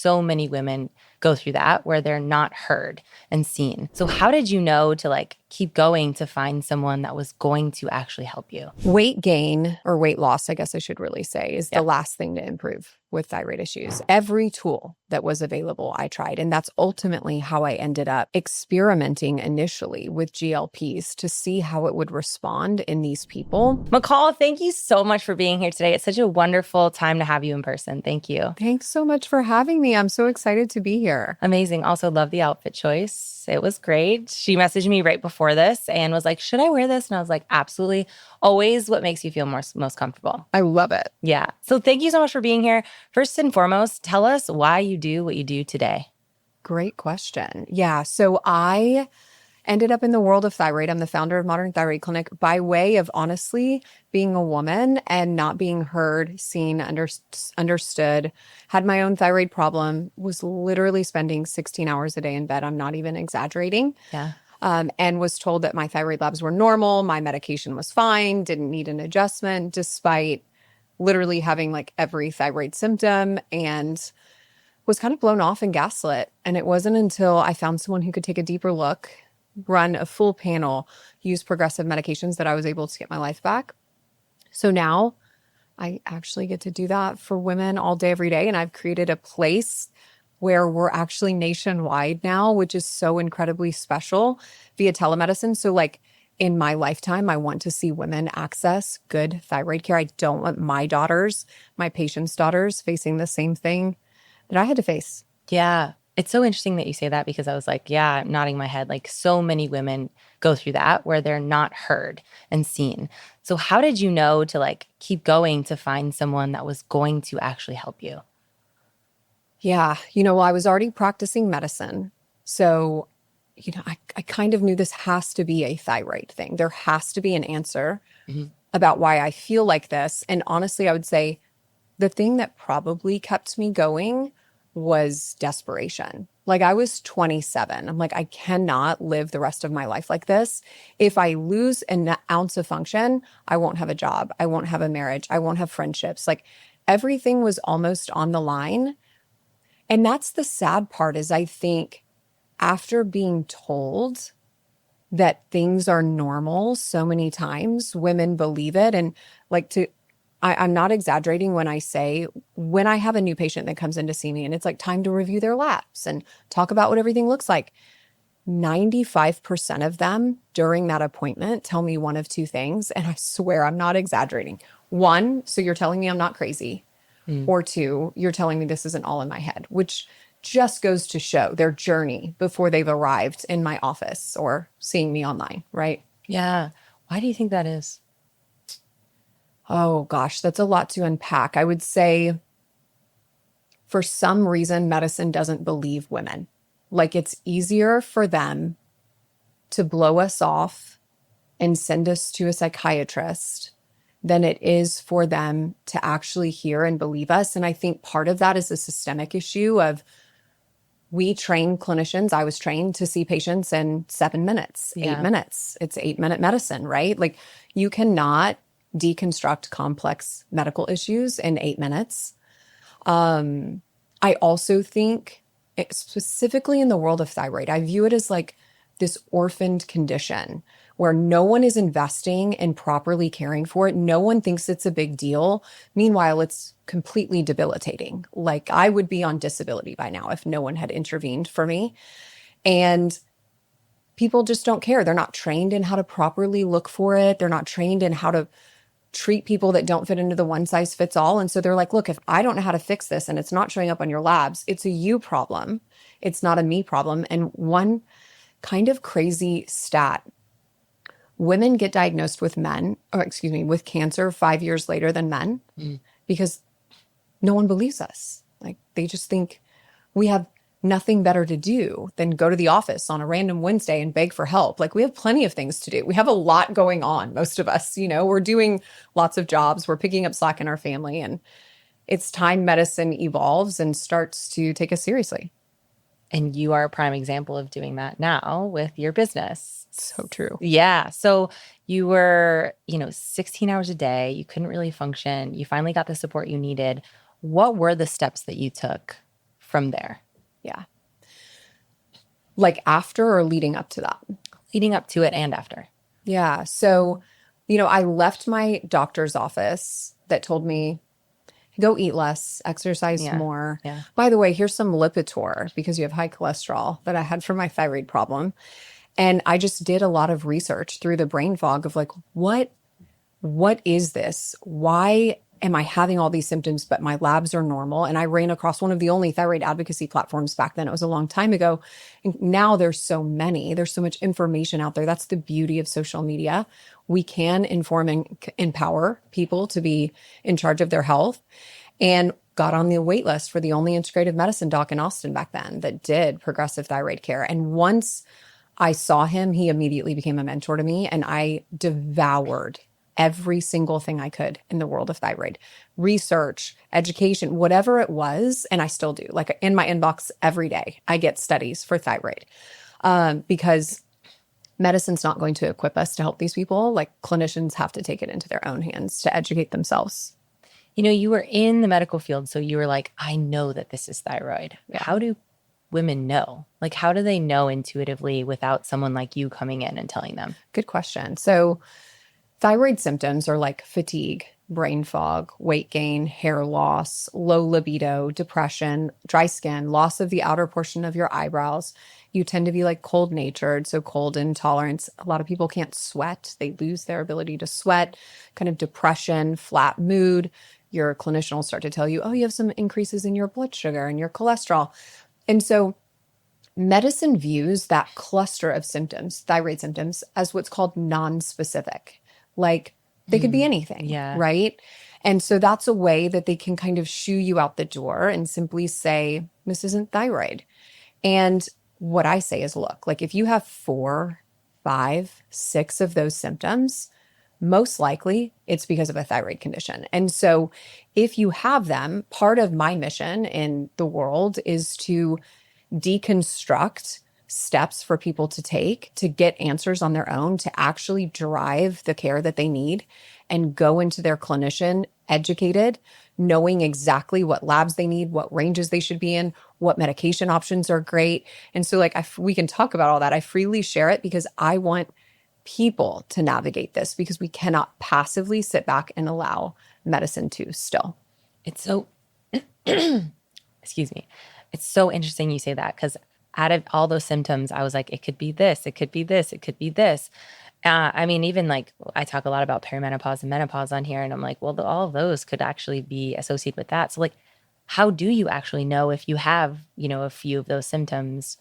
so many women go through that where they're not heard and seen. So how did you know to like keep going to find someone that was going to actually help you? Weight gain or weight loss, I guess I should really say, is Yeah. the last thing to improve with thyroid issues. Every tool that was available, I tried. And that's ultimately how I ended up experimenting initially with GLPs to see how it would respond in these people. McCall, thank you so much for being here today. It's such a wonderful time to have you in person. Thank you. Thanks so much for having me. I'm so excited to be here. Amazing. Also love the outfit choice. It was great. She messaged me right before this and was like, should I wear this? And I was like, absolutely. Always what makes you feel most comfortable. I love it. Yeah. So thank you so much for being here. First and foremost, tell us why you do what you do today. Great question. Yeah. So I ended up in the world of thyroid. I'm the founder of Modern Thyroid Clinic by way of honestly being a woman and not being heard, seen, understood. Had my own thyroid problem, was literally spending 16 hours a day in bed. I'm not even exaggerating. Yeah. And was told that my thyroid labs were normal. My medication was fine, didn't need an adjustment, despite literally having like every thyroid symptom, and was kind of blown off and gaslit. And it wasn't until I found someone who could take a deeper look, run a full panel, use progressive medications that I was able to get my life back. So now I actually get to do that for women all day, every day. And I've created a place where we're actually nationwide now, which is so incredibly special via telemedicine. So like in my lifetime, I want to see women access good thyroid care. I don't want my daughters, my patients' daughters, facing the same thing that I had to face. Yeah. It's so interesting that you say that because I was like, yeah, I'm nodding my head. Like so many women go through that where they're not heard and seen. So how did you know to like keep going to find someone that was going to actually help you? Yeah. Well, I was already practicing medicine. So, I kind of knew this has to be a thyroid thing. There has to be an answer Mhm. about why I feel like this. And honestly, I would say the thing that probably kept me going was desperation. Like I was 27. I'm like, I cannot live the rest of my life like this. If I lose an ounce of function, I won't have a job. I won't have a marriage. I won't have friendships. Like everything was almost on the line. And that's the sad part is I think after being told that things are normal so many times, women believe it. And like I'm not exaggerating when I say when I have a new patient that comes in to see me and it's like time to review their labs and talk about what everything looks like, 95% of them during that appointment tell me one of two things. And I swear I'm not exaggerating. One, so you're telling me I'm not crazy. Mm. Or two, you're telling me this isn't all in my head, which just goes to show their journey before they've arrived in my office or seeing me online, right? Yeah. Why do you think that is? Oh gosh, that's a lot to unpack. I would say for some reason, medicine doesn't believe women. Like it's easier for them to blow us off and send us to a psychiatrist than it is for them to actually hear and believe us. And I think part of that is a systemic issue of we train clinicians. I was trained to see patients in 7 minutes, Yeah. 8 minutes. It's 8-minute medicine, right? Like you cannot deconstruct complex medical issues in 8 minutes. I also think specifically in the world of thyroid, I view it as like this orphaned condition where no one is investing in properly caring for it. No one thinks it's a big deal. Meanwhile, it's completely debilitating. Like I would be on disability by now if no one had intervened for me. And people just don't care. They're not trained in how to properly look for it. They're not trained in how to treat people that don't fit into the one size fits all. And so they're like, look, if I don't know how to fix this and it's not showing up on your labs, it's a you problem. It's not a me problem. And one kind of crazy stat, women get diagnosed with with cancer 5 years later than men because no one believes us. Like they just think we have nothing better to do than go to the office on a random Wednesday and beg for help. Like we have plenty of things to do. We have a lot going on. Most of us, we're doing lots of jobs. We're picking up slack in our family, and it's time medicine evolves and starts to take us seriously. And you are a prime example of doing that now with your business. So true. Yeah. So you were, 16 hours a day. You couldn't really function. You finally got the support you needed. What were the steps that you took from there? Yeah. Like after or leading up to that? Leading up to it and after. Yeah. So, I left my doctor's office that told me go eat less, exercise Yeah. more. Yeah. By the way, here's some Lipitor because you have high cholesterol that I had for my thyroid problem. And I just did a lot of research through the brain fog of like, what is this? Why am I having all these symptoms, but my labs are normal? And I ran across one of the only thyroid advocacy platforms back then. It was a long time ago. And now there's so many, there's so much information out there. That's the beauty of social media. We can inform and empower people to be in charge of their health, and got on the wait list for the only integrative medicine doc in Austin back then that did progressive thyroid care. And once I saw him, he immediately became a mentor to me, and I devoured every single thing I could in the world of thyroid research, education, whatever it was. And I still do. Like in my inbox every day, I get studies for thyroid because medicine's not going to equip us to help these people. Like clinicians have to take it into their own hands to educate themselves. You were in the medical field, so you were like, I know that this is thyroid. Yeah. How do women know? Like, how do they know intuitively without someone like you coming in and telling them? Good question. So thyroid symptoms are like fatigue, brain fog, weight gain, hair loss, low libido, depression, dry skin, loss of the outer portion of your eyebrows. You tend to be like cold natured, so cold intolerance. A lot of people can't sweat. They lose their ability to sweat, kind of depression, flat mood. Your clinician will start to tell you, oh, you have some increases in your blood sugar and your cholesterol. And so medicine views that cluster of symptoms, thyroid symptoms, as what's called non-specific. Like they could be anything, Yeah. right? And so that's a way that they can kind of shoo you out the door and simply say, this isn't thyroid. And what I say is, look, like if you have 4, 5, 6 of those symptoms, most likely it's because of a thyroid condition. And so if you have them, part of my mission in the world is to deconstruct steps for people to take to get answers on their own, to actually drive the care that they need and go into their clinician educated, knowing exactly what labs they need, what ranges they should be in, what medication options are great. And so like we can talk about all that. I freely share it because I want people to navigate this, because we cannot passively sit back and allow medicine to still. It's so, excuse me. It's so interesting you say that, because out of all those symptoms, I was like, it could be this, it could be this, it could be this. I mean, even like I talk a lot about perimenopause and menopause on here, and I'm like, well, all of those could actually be associated with that. So like, how do you actually know if you have, a few of those symptoms,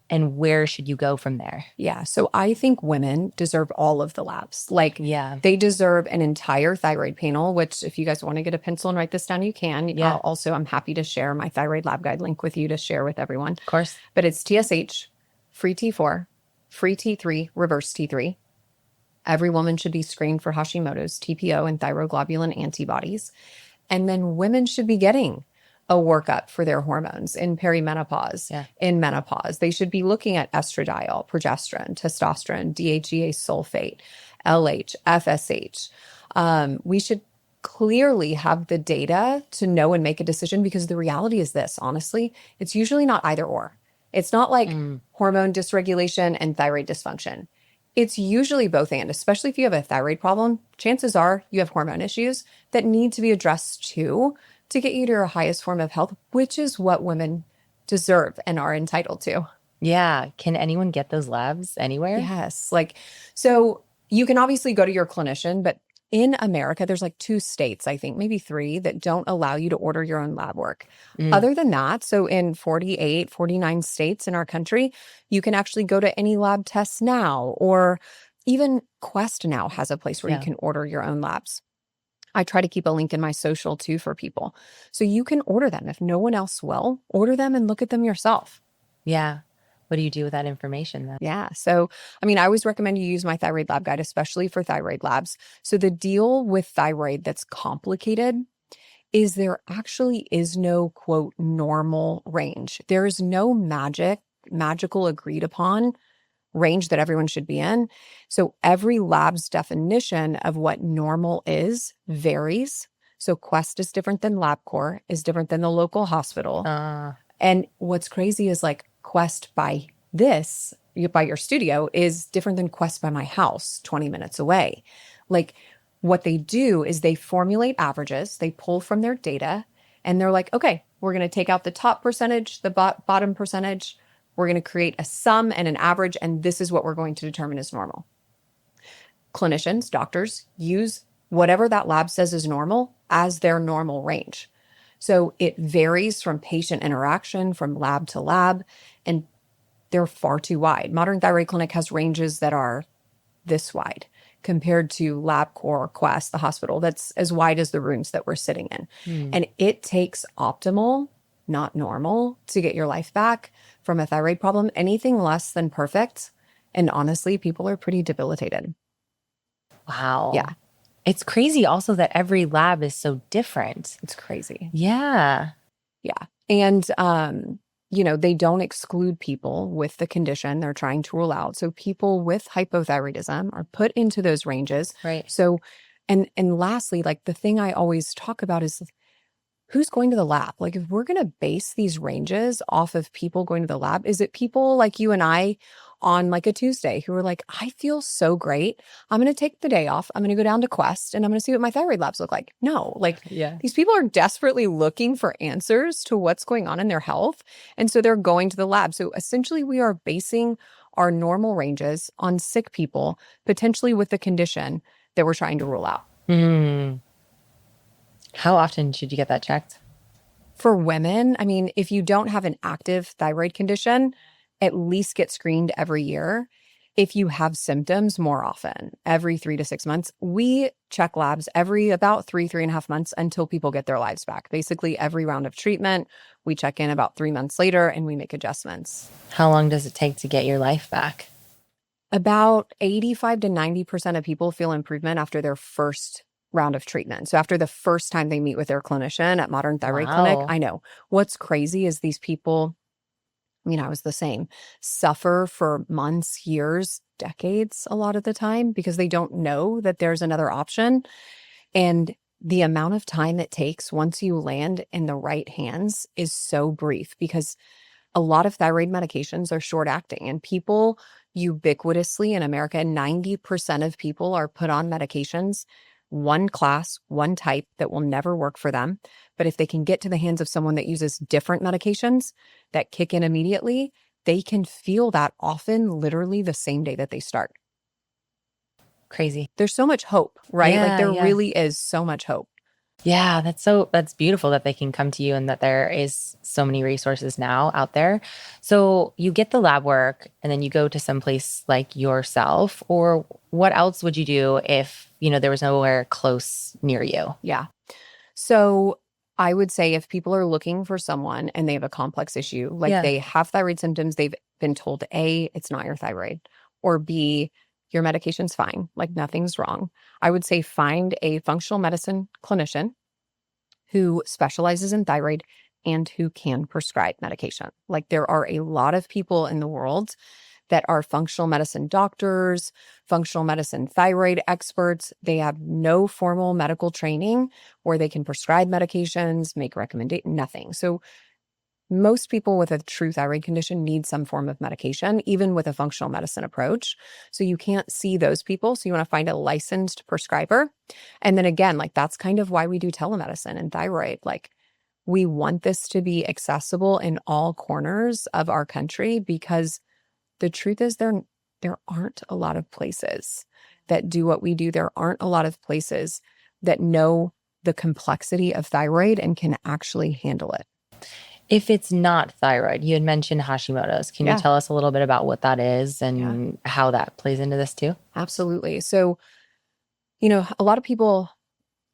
and where should you go from there? Yeah. So I think women deserve all of the labs. Like, Yeah. they deserve an entire thyroid panel, which if you guys want to get a pencil and write this down, you can. Yeah. Also, I'm happy to share my thyroid lab guide link with you to share with everyone. Of course. But it's TSH, free T4, free T3, reverse T3. Every woman should be screened for Hashimoto's, TPO, and thyroglobulin antibodies. And then women should be getting a workup for their hormones in perimenopause, in menopause. They should be looking at estradiol, progesterone, testosterone, DHEA sulfate, LH, FSH. We should clearly have the data to know and make a decision, because the reality is this, honestly, it's usually not either or. It's not like hormone dysregulation and thyroid dysfunction. It's usually both and, especially if you have a thyroid problem, chances are you have hormone issues that need to be addressed too, to get you to your highest form of health, which is what women deserve and are entitled to. Yeah. Can anyone get those labs anywhere? Yes. So you can obviously go to your clinician, but in America, there's like 2 states, I think, maybe 3, that don't allow you to order your own lab work. Other than that, so in 48, 49 states in our country, you can actually go to any lab tests now, or even Quest now has a place where you can order your own labs. I try to keep a link in my social too for people. So you can order them. If no one else will, order them and look at them yourself. Yeah. What do you do with that information then? Yeah. So, I always recommend you use my thyroid lab guide, especially for thyroid labs. So the deal with thyroid that's complicated is there actually is no, quote, normal range. There is no magical agreed upon range that everyone should be in. So every lab's definition of what normal is varies. So Quest is different than LabCorp, is different than the local hospital. Uh, And what's crazy is like Quest by this, by your studio, is different than Quest by my house, 20 minutes away. Like what they do is they formulate averages, they pull from their data, and they're like, okay, we're going to take out the top percentage, the bottom percentage. We're going to create a sum and an average, and this is what we're going to determine as normal. Clinicians, doctors use whatever that lab says is normal as their normal range. So it varies from patient interaction, from lab to lab, and they're far too wide. Modern Thyroid Clinic has ranges that are this wide compared to LabCorp or Quest, the hospital, that's as wide as the rooms that we're sitting in. hmm. And it takes optimal, not normal, to get your life back from a thyroid problem. Anything less than perfect. And honestly, people are pretty debilitated. Wow. Yeah, It's crazy also that every lab is so different. it's crazy. Yeah. Yeah. And, they don't exclude people with the condition they're trying to rule out. So people with hypothyroidism are put into those ranges. Right. So, and lastly, like the thing I always talk about is who's going to the lab? Like, if we're going to base these ranges off of people going to the lab, is it people like you and I on like a Tuesday who are like, I feel so great. I'm going to take the day off. I'm going to go down to Quest and I'm going to see what my thyroid labs look like. No, like Yeah. these people are desperately looking for answers to what's going on in their health. And so they're going to the lab. So essentially, we are basing our normal ranges on sick people, potentially with the condition that we're trying to rule out. Hmm. How often should you get that checked? For women, I mean, if you don't have an active thyroid condition, at least get screened every year. If you have symptoms, more often, every 3 to 6 months. We check labs every about 3.5 months until people get their lives back. Basically, every round of treatment, we check in about 3 months later and we make adjustments. How long does it take to get your life back? About 85 to 90% of people feel improvement after their first round of treatment. So after the first time they meet with their clinician at Modern Thyroid Clinic, Wow. I know what's crazy is these people, I was the same, suffer for months, years, decades a lot of the time because they don't know that there's another option. And the amount of time it takes once you land in the right hands is so brief because a lot of thyroid medications are short acting and people ubiquitously in America, 90% of people are put on medications, one class, one type that will never work for them. But if they can get to the hands of someone that uses different medications that kick in immediately, they can feel that often literally the same day that they start. Crazy. There's so much hope, right? Like Yeah, there yeah. really is so much hope. Yeah, that's beautiful that they can come to you and that there is so many resources now out there. So you get the lab work and then you go to some place like yourself, or what else would you do if, there was nowhere close near you? Yeah. So I would say if people are looking for someone and they have a complex issue, like Yeah. they have thyroid symptoms, they've been told A, it's not your thyroid, or B, your medication's fine, like nothing's wrong. I would say find a functional medicine clinician who specializes in thyroid and who can prescribe medication. Like there are a lot of people in the world that are functional medicine doctors, functional medicine thyroid experts. They have no formal medical training where they can prescribe medications, make recommendations, nothing. So most people with a true thyroid condition need some form of medication, even with a functional medicine approach. So you can't see those people. So you want to find a licensed prescriber. And then again, like that's kind of why we do telemedicine and thyroid. Like we want this to be accessible in all corners of our country because the truth is there aren't a lot of places that do what we do. There aren't a lot of places that know the complexity of thyroid and can actually handle it. If it's not thyroid, you had mentioned Hashimoto's. Can you Yeah. tell us a little bit about what that is Yeah. and how that plays into this too? Absolutely. So, a lot of people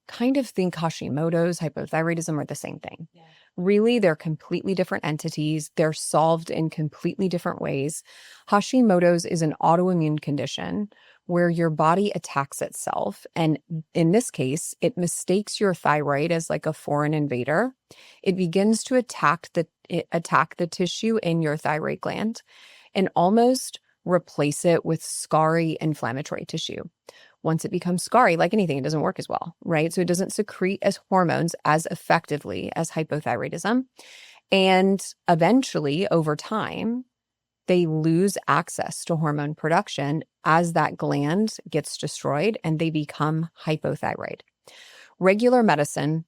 kind of think Hashimoto's, hypothyroidism are the same thing. Yeah. Really, they're completely different entities. They're solved in completely different ways. Hashimoto's is an autoimmune condition where your body attacks itself. And in this case, it mistakes your thyroid as like a foreign invader. It begins to attack the tissue in your thyroid gland and almost replace it with scarry inflammatory tissue. Once it becomes scarring, like anything, it doesn't work as well, right? So it doesn't secrete as hormones as effectively as hypothyroidism. And eventually, over time, they lose access to hormone production as that gland gets destroyed and they become hypothyroid. Regular medicine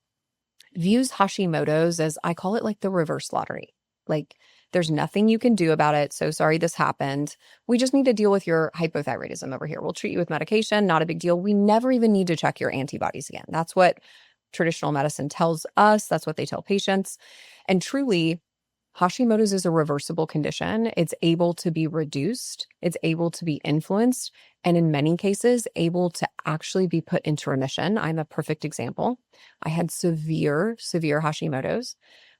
views Hashimoto's as, I call it like the reverse lottery. Like, there's nothing you can do about it. So sorry this happened. We just need to deal with your hypothyroidism over here. We'll treat you with medication, not a big deal. We never even need to check your antibodies again. That's what traditional medicine tells us. That's what they tell patients. And truly, Hashimoto's is a reversible condition. It's able to be reduced, it's able to be influenced, and in many cases, able to actually be put into remission. I'm a perfect example. I had severe Hashimoto's.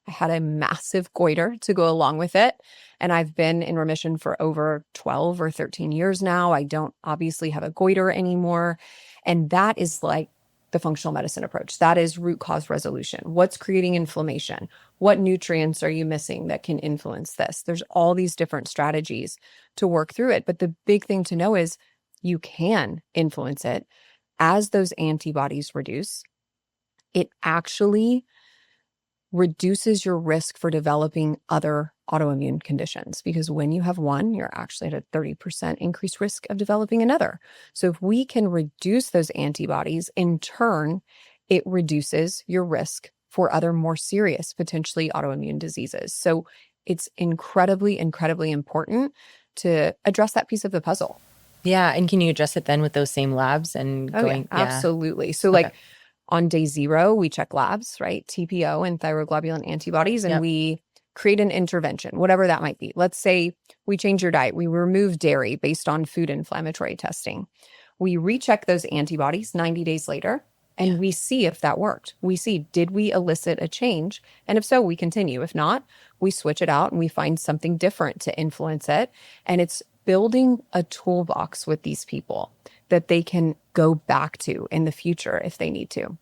I had a massive goiter to go along with it. And I've been in remission for over 12 or 13 years now. I don't obviously have a goiter anymore. And that is like the functional medicine approach. That is root cause resolution. What's creating inflammation? What nutrients are you missing that can influence this? There's all these different strategies to work through it. But the big thing to know is you can influence it as those antibodies reduce. It actually reduces your risk for developing other autoimmune conditions, because when you have one, you're actually at a 30% increased risk of developing another. So if we can reduce those antibodies, in turn, it reduces your risk for other more serious, potentially autoimmune diseases. So it's incredibly, incredibly important to address that piece of the puzzle. Yeah. And can you address it then with those same labs and Oh, yeah, going, yeah. absolutely. So, Okay. like, on day 0, we check labs, right? TPO and thyroglobulin antibodies, and Yep. we create an intervention, whatever that might be. Let's say we change your diet. We remove dairy based on food inflammatory testing. We recheck those antibodies 90 days later, and we see if that worked. We see, did we elicit a change? And if so, we continue. If not, we switch it out and we find something different to influence it. And it's building a toolbox with these people that they can go back to in the future if they need to.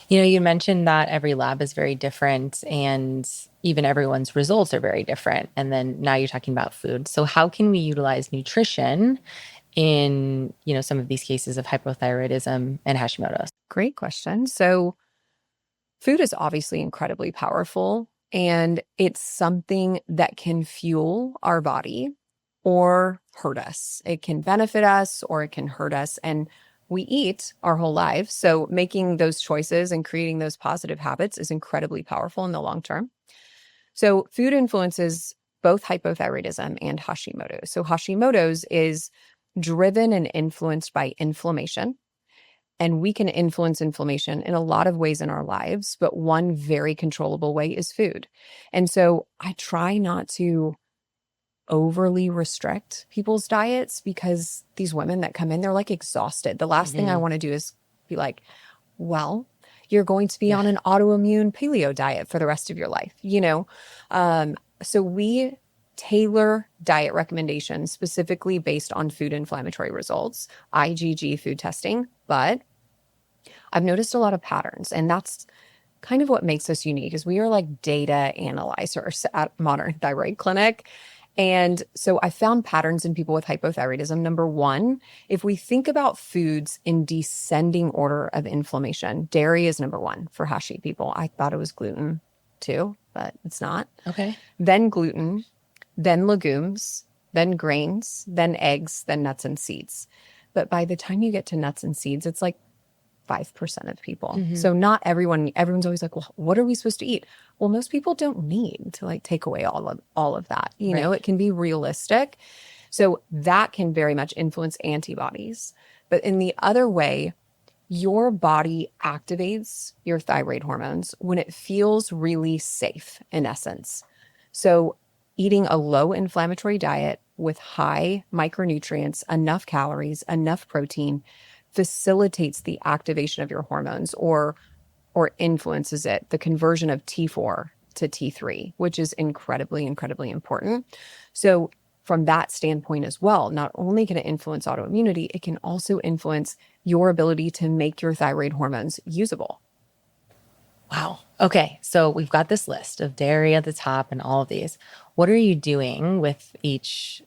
You mentioned that every lab is very different and even everyone's results are very different. And then now you're talking about food. So how can we utilize nutrition in, some of these cases of hypothyroidism and Hashimoto's? Great question. So, food is obviously incredibly powerful, and it's something that can fuel our body or hurt us. It can benefit us or it can hurt us. And we eat our whole lives. So making those choices and creating those positive habits is incredibly powerful in the long term. So food influences both hypothyroidism and Hashimoto. So Hashimoto's is driven and influenced by inflammation. And we can influence inflammation in a lot of ways in our lives, but one very controllable way is food. And so I try not to overly restrict people's diets, because these women that come in, they're like exhausted. The last thing I want to do is be like, well, you're going to be on an autoimmune paleo diet for the rest of your life, So we tailor diet recommendations specifically based on food inflammatory results, IgG food testing. But I've noticed a lot of patterns, and that's kind of what makes us unique, is we are like data analyzers at Modern Thyroid Clinic. And so I found patterns in people with hypothyroidism. Number one, if we think about foods in descending order of inflammation, dairy is number one for Hashi people. I thought it was gluten too, but it's not. Okay. Then gluten, then legumes, then grains, then eggs, then nuts and seeds. But by the time you get to nuts and seeds, it's like 5% of people. So not everyone's always like, well, what are we supposed to eat? Well, most people don't need to like take away all of that. It can be realistic. So that can very much influence antibodies. But in the other way, your body activates your thyroid hormones when it feels really safe, in essence. So eating a low inflammatory diet with high micronutrients, enough calories, enough protein, facilitates the activation of your hormones or influences it, the conversion of T4 to T3, which is incredibly, incredibly important. So from that standpoint as well, not only can it influence autoimmunity, it can also influence your ability to make your thyroid hormones usable. Wow. Okay. So we've got this list of dairy at the top and all of these. What are you doing with each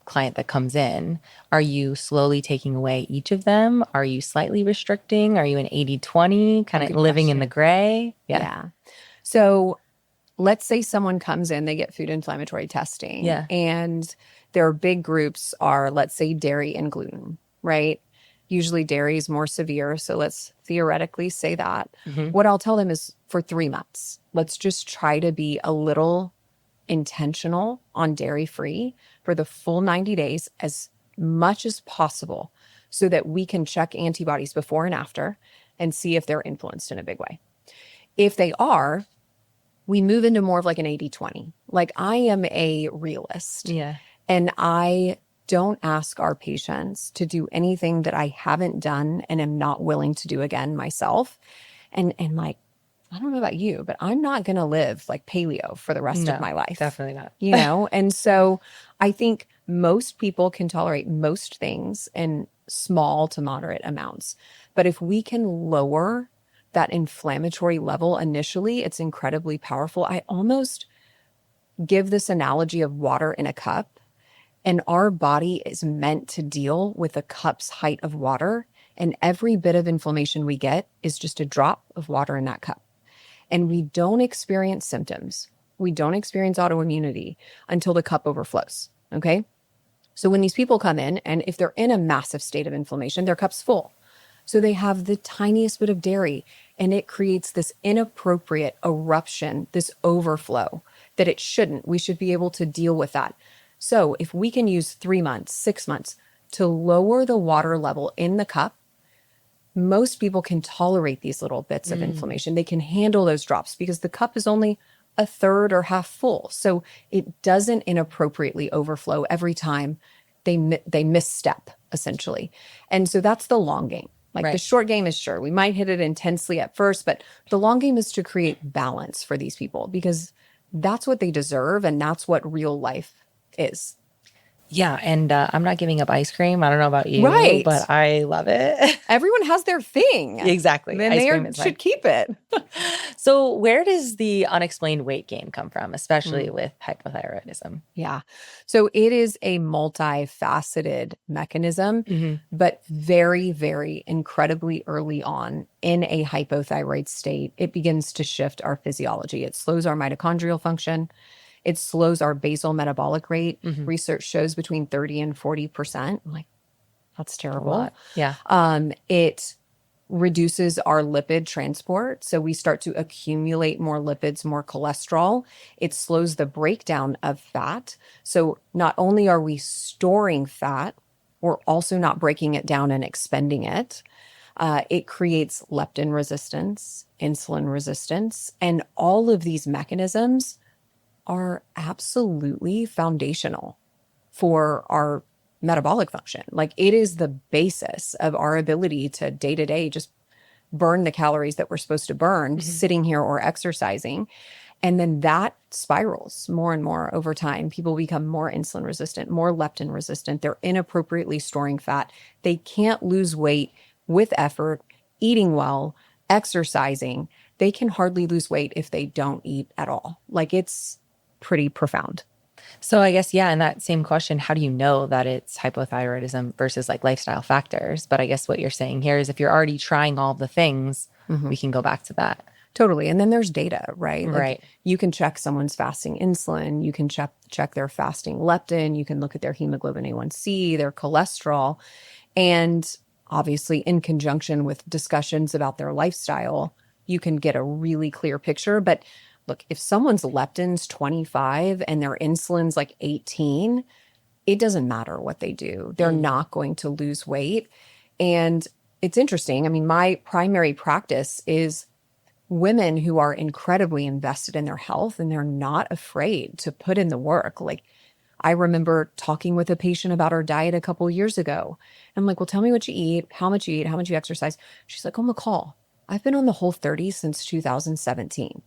client that comes in, are you slowly taking away each of them? Are you slightly restricting? Are you an 80/20, Oh, kind of good living in the question. gray? Yeah. Yeah. So let's say someone comes in, they get food inflammatory testing, Yeah. and their big groups are, let's say, dairy and gluten, right? Usually dairy is more severe. So let's theoretically say that. Hmm. What I'll tell them is for 3 months, let's just try to be a little intentional on dairy free for the full 90 days as much as possible so that we can check antibodies before and after and see if they're influenced in a big way. If they are, we move into more of like an 80/20. Like I am a realist Yeah. and I don't ask our patients to do anything that I haven't done and am not willing to do again myself. And like, I don't know about you, but I'm not going to live like paleo for the rest of No, my life, definitely not. you know? And so I think most people can tolerate most things in small to moderate amounts. But if we can lower that inflammatory level initially, it's incredibly powerful. I almost give this analogy of water in a cup, and our body is meant to deal with a cup's height of water. And every bit of inflammation we get is just a drop of water in that cup. And we don't experience symptoms. We don't experience autoimmunity until the cup overflows. Okay. So when these people come in, and if they're in a massive state of inflammation, their cup's full. So they have the tiniest bit of dairy, and it creates this inappropriate eruption, this overflow that it shouldn't. We should be able to deal with that. So if we can use 3 months, 6 months to lower the water level in the cup, most people can tolerate these little bits of Mm, inflammation. They can handle those drops because the cup is only a third or half full. So it doesn't inappropriately overflow every time they misstep, essentially. And so that's the long game. Like the right. short game is, sure, we might hit it intensely at first, but the long game is to create balance for these people because that's what they deserve and that's what real life is. Yeah. And I'm not giving up ice cream. I don't know about you, Right. but I love it. Everyone has their thing. Exactly. Then Ice they cream is mine. should keep it. So, where does the unexplained weight gain come from, especially Mm. with hypothyroidism? Yeah. So it is a multifaceted mechanism, Hmm. but very, very incredibly early on in a hypothyroid state, it begins to shift our physiology. It slows our mitochondrial function. It slows our basal metabolic rate. Hmm. Research shows between 30 and 40%. I'm like, that's A terrible. lot. Yeah. It reduces our lipid transport. So we start to accumulate more lipids, more cholesterol. It slows the breakdown of fat. So not only are we storing fat, we're also not breaking it down and expending it. It creates leptin resistance, insulin resistance, and all of these mechanisms are absolutely foundational for our metabolic function. Like it is the basis of our ability to day to day just burn the calories that we're supposed to burn Hmm. sitting here or exercising. And then that spirals more and more over time. People become more insulin resistant, more leptin resistant. They're inappropriately storing fat. They can't lose weight with effort, eating well, exercising. They can hardly lose weight if they don't eat at all. Like it's pretty profound. So, I guess, yeah, in that same question, how do you know that it's hypothyroidism versus like lifestyle factors? But I guess what you're saying here is if you're already trying all the things, Mhm. we can go back to that. Totally. And then there's data, right? Like Right. you can check someone's fasting insulin, you can check their fasting leptin, you can look at their hemoglobin A1C, their cholesterol, and obviously in conjunction with discussions about their lifestyle, you can get a really clear picture. But look, if someone's leptin's 25 and their insulin's like 18, it doesn't matter what they do. They're Mm. not going to lose weight. And it's interesting. I mean, my primary practice is women who are incredibly invested in their health and they're not afraid to put in the work. Like I remember talking with a patient about her diet a couple years ago. I'm like, well, tell me what you eat, how much you eat, how much you exercise. She's like, oh, McCall, I've been on the Whole30 since 2017.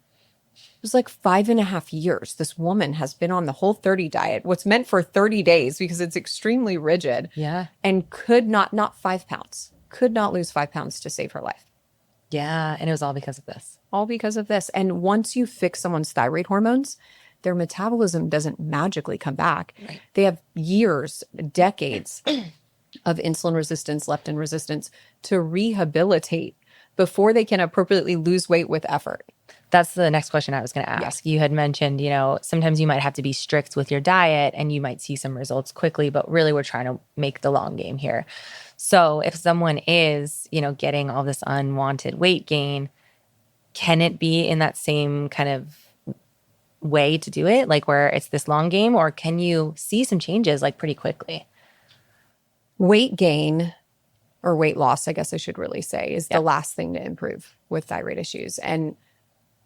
It was like 5.5 years. This woman has been on the Whole30 diet, what's meant for 30 days because it's extremely rigid, Yeah. and could not 5 pounds, could not lose 5 pounds to save her life. Yeah. And it was all because of this. All because of this. And once you fix someone's thyroid hormones, their metabolism doesn't magically come back. Right. They have years, decades of insulin resistance, leptin resistance to rehabilitate before they can appropriately lose weight with effort. That's the next question I was going to Yeah. ask. You had mentioned, sometimes you might have to be strict with your diet and you might see some results quickly, but really we're trying to make the long game here. So if someone is, getting all this unwanted weight gain, can it be in that same kind of way to do it, like where it's this long game, or can you see some changes like pretty quickly? Weight gain or weight loss, I guess I should really say, is the Yep. last thing to improve with thyroid issues. And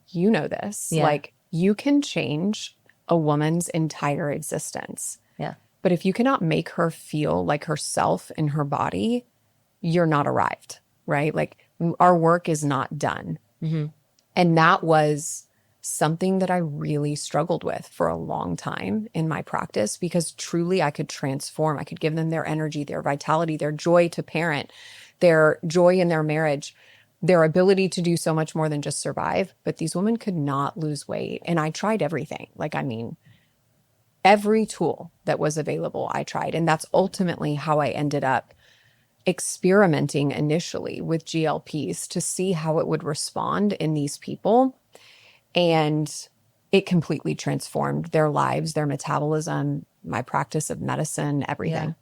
you know this, Yeah. like you can change a woman's entire existence. Yeah. But if you cannot make her feel like herself in her body, you're not arrived, right? Like our work is not done. Mm-hmm. And that was something that I really struggled with for a long time in my practice, because truly I could transform. I could give them their energy, their vitality, their joy to parent, their joy in their marriage, their ability to do so much more than just survive. But these women could not lose weight. And I tried everything. Every tool that was available, I tried. And that's ultimately how I ended up experimenting initially with GLPs to see how it would respond in these people. And it completely transformed their lives, their metabolism, my practice of medicine, everything. Yeah.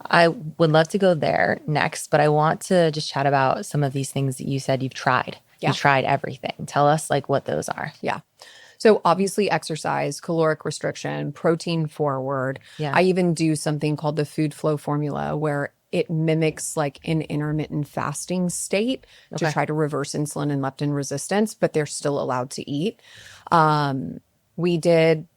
I would love to go there next, but I want to just chat about some of these things that you said you've tried. Yeah. You tried everything. Tell us like what those are. Yeah. So obviously exercise, caloric restriction, protein forward. Yeah. I even do something called the food flow formula, where it mimics like an intermittent fasting state to Okay. try to reverse insulin and leptin resistance, but they're still allowed to eat. We did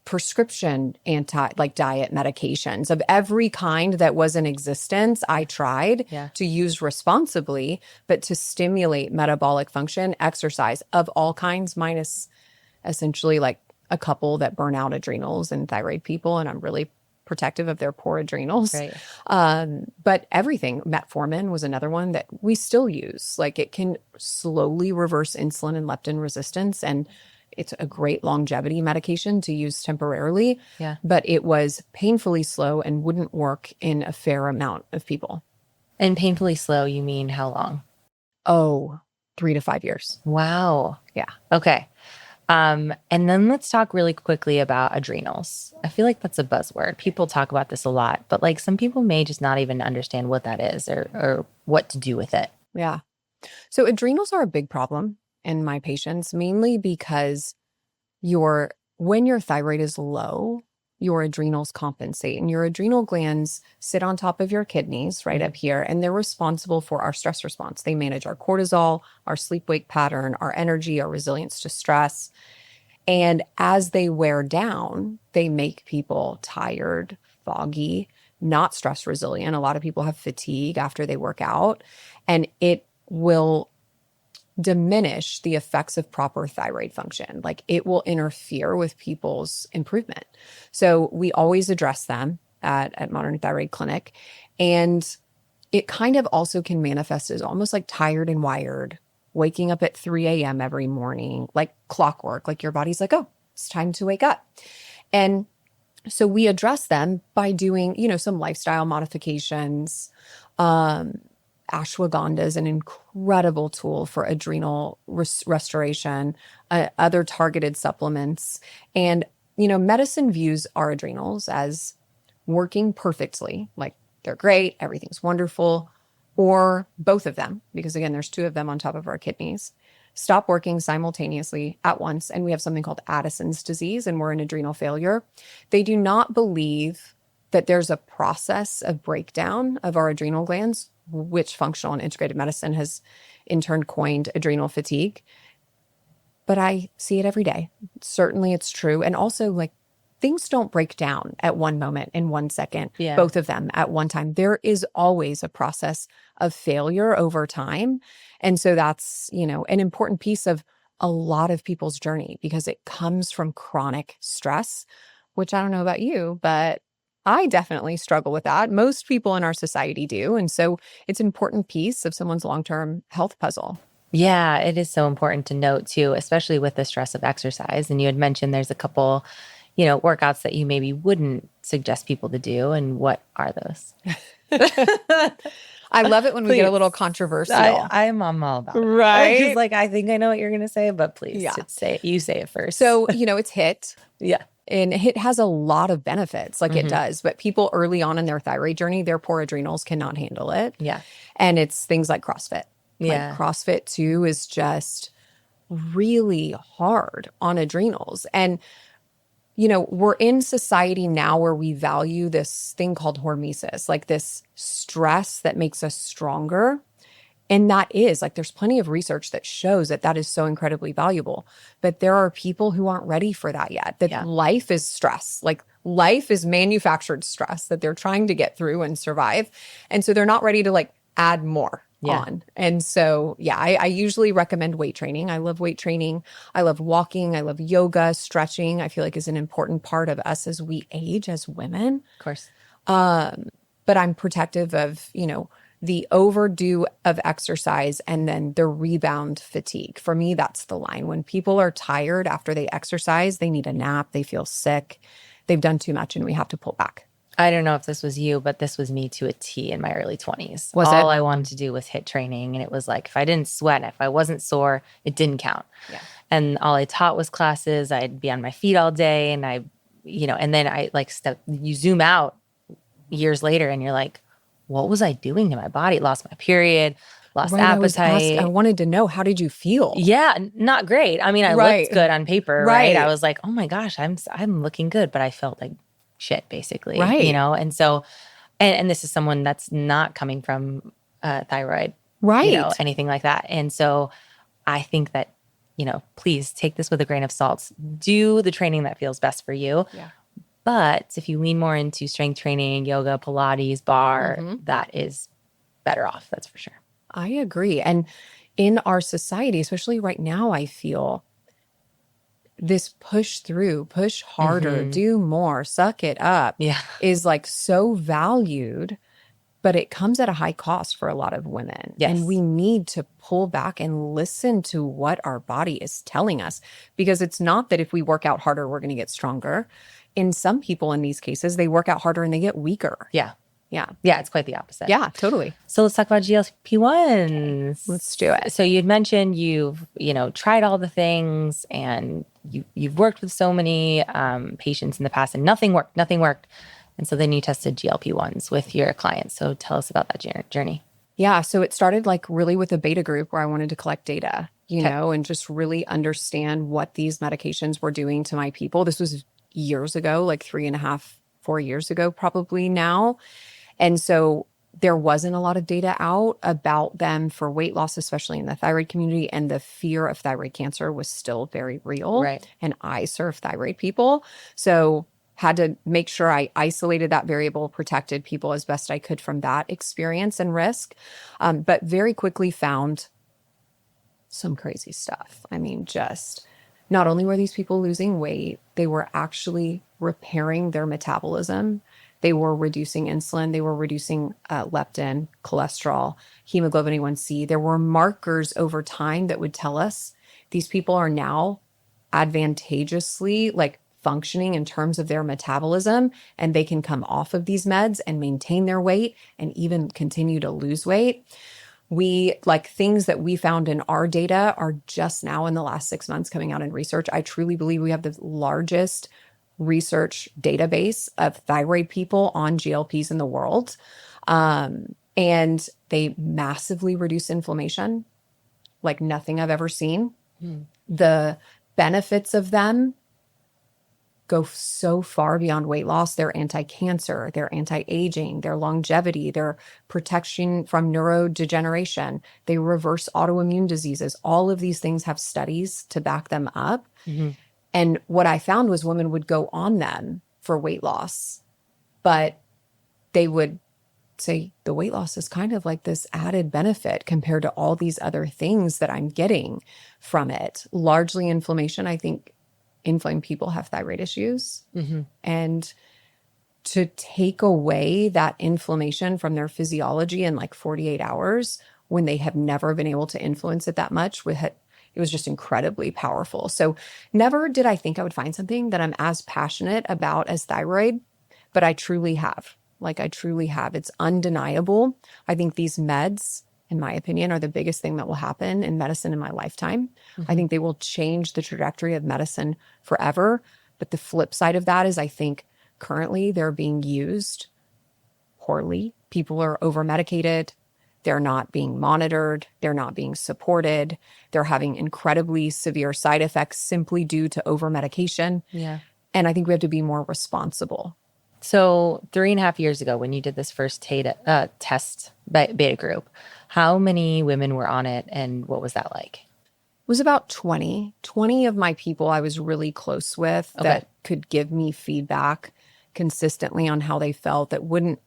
prescription diet medications of every kind that was in existence. I tried Yeah. to use responsibly, but to stimulate metabolic function, exercise of all kinds, minus essentially like a couple that burn out adrenals and thyroid people. And I'm really protective of their poor adrenals. Right. But everything, metformin was another one that we still use. Like it can slowly reverse insulin and leptin resistance. And it's a great longevity medication to use temporarily. Yeah. But it was painfully slow and wouldn't work in a fair amount of people. And painfully slow, you mean how long? Oh, 3 to 5 years. Wow. Yeah. Okay. And then let's talk really quickly about adrenals. I feel like that's a buzzword. People talk about this a lot, but like some people may just not even understand what that is or what to do with it. Yeah. So adrenals are a big problem in my patients, mainly because when your thyroid is low, your adrenals compensate, and your adrenal glands sit on top of your kidneys right up here, and they're responsible for our stress response. They manage our cortisol, our sleep-wake pattern, our energy, our resilience to stress. And as they wear down, they make people tired, foggy, not stress resilient. A lot of people have fatigue after they work out, and it will diminish the effects of proper thyroid function. Like it will interfere with people's improvement. So we always address them at Modern Thyroid Clinic. And it kind of also can manifest as almost like tired and wired, waking up at 3 a.m. every morning, like clockwork, like your body's like, oh, it's time to wake up. And so we address them by doing, some lifestyle modifications. Ashwagandha is an incredible tool for adrenal restoration, other targeted supplements. And, medicine views our adrenals as working perfectly, like they're great, everything's wonderful, or both of them, because again, there's 2 of them on top of our kidneys, stop working simultaneously at once. And we have something called Addison's disease, and we're in adrenal failure. They do not believe that there's a process of breakdown of our adrenal glands, which functional and integrated medicine has in turn coined adrenal fatigue. But I see it every day. Certainly it's true. And also like things don't break down at one moment in 1 second, Yeah. both of them at one time. There is always a process of failure over time. And so that's, an important piece of a lot of people's journey, because it comes from chronic stress, which I don't know about you, but I definitely struggle with that. Most people in our society do. And so it's an important piece of someone's long-term health puzzle. Yeah, it is so important to note too, especially with the stress of exercise. And you had mentioned there's a couple, workouts that you maybe wouldn't suggest people to do. And what are those? I love it when we get a Please. little I, controversial. I'm all about it. Because Right? like I think I know what you're gonna say, but please Yeah. say it. You say it first. So, it's HIT. Yeah. And HIT has a lot of benefits, like it Hmm. does. But people early on in their thyroid journey, their poor adrenals cannot handle it. Yeah. And it's things like CrossFit. Like Yeah. CrossFit too is just really hard on adrenals. And, we're in society now where we value this thing called hormesis, like this stress that makes us stronger. And that is like, there's plenty of research that shows that that is so incredibly valuable. But there are people who aren't ready for that yet, that Yeah. life is stress. Like life is manufactured stress that they're trying to get through and survive. And so they're not ready to like add more Yeah. on. And so, yeah, I usually recommend weight training. I love weight training. I love walking. I love yoga, stretching. I feel like is an important part of us as we age as women. Of course. But I'm protective of, the overdue of exercise and then the rebound fatigue. For me, that's the line. When people are tired after they exercise, they need a nap, they feel sick, they've done too much, and we have to pull back. I don't know if this was you, but this was me to a T in my early 20s. Was All it? I wanted to do was hit training. And it was like, if I didn't sweat, if I wasn't sore, it didn't count. Yeah. And all I taught was classes. I'd be on my feet all day. And and then I like you zoom out years later and you're like, what was I doing to my body? Lost my period, lost Right. appetite. I wanted to know, how did you feel? Yeah, not great. I mean, I Right. looked good on paper, Right. right? I was like, oh my gosh, I'm looking good, but I felt like shit, basically, Right. And so, and this is someone that's not coming from thyroid, Right. anything like that. And so, I think that please take this with a grain of salt. Do the training that feels best for you. Yeah. But if you lean more into strength training, yoga, Pilates, bar, that is better off. That's for sure. I agree. And in our society, especially right now, I feel this push through, push harder, do more, suck it up Yeah. is like so valued, but it comes at a high cost for a lot of women. Yes. And we need to pull back and listen to what our body is telling us, because it's not that if we work out harder, we're going to get stronger. In some people in these cases, they work out harder and they get weaker. Yeah. Yeah. Yeah. It's quite the opposite. Yeah, totally. So let's talk about GLP-1s. Let's do it. So you'd mentioned you've, tried all the things and you've worked with so many patients in the past and nothing worked. And so then you tested GLP-1s with your clients. So tell us about that journey. Yeah. So it started like really with a beta group where I wanted to collect data, and just really understand what these medications were doing to my people. This was years ago, like 3.5, 4 years ago, probably now. And so there wasn't a lot of data out about them for weight loss, especially in the thyroid community. And the fear of thyroid cancer was still very real. Right. And I serve thyroid people. So had to make sure I isolated that variable, protected people as best I could from that experience and risk. But very quickly found some crazy stuff. I mean, just not only were these people losing weight, they were actually repairing their metabolism. They were reducing insulin. They were reducing leptin, cholesterol, hemoglobin A1C. There were markers over time that would tell us these people are now advantageously like functioning in terms of their metabolism, and they can come off of these meds and maintain their weight and even continue to lose weight. We like things that we found in our data are just now in the last 6 months coming out in research. I truly believe we have the largest research database of thyroid people on GLPs in the world. And they massively reduce inflammation like nothing I've ever seen. The benefits of them go so far beyond weight loss. They're anti-cancer, they're anti-aging, they're longevity, they're protection from neurodegeneration, they reverse autoimmune diseases. All of these things have studies to back them up. And what I found was women would go on them for weight loss, but they would say the weight loss is kind of like this added benefit compared to all these other things that I'm getting from it. Largely inflammation. I think inflamed people have thyroid issues. And to take away that inflammation from their physiology in like 48 hours when they have never been able to influence it that much. It was just incredibly powerful. So never did I think I would find something that I'm as passionate about as thyroid, but I truly have. Like, I truly have. It's undeniable. I think these meds, in my opinion, are the biggest thing that will happen in medicine in my lifetime. I think they will change the trajectory of medicine forever. But the flip side of that is I think currently they're being used poorly. People are over medicated. They're not being monitored. They're not being supported. They're having incredibly severe side effects simply due to over medication. Yeah. And I think we have to be more responsible. So 3.5 years ago, when you did this first test beta group, how many women were on it and what was that like? It was about 20 of my people I was really close with that could give me feedback consistently on how they felt, that wouldn't,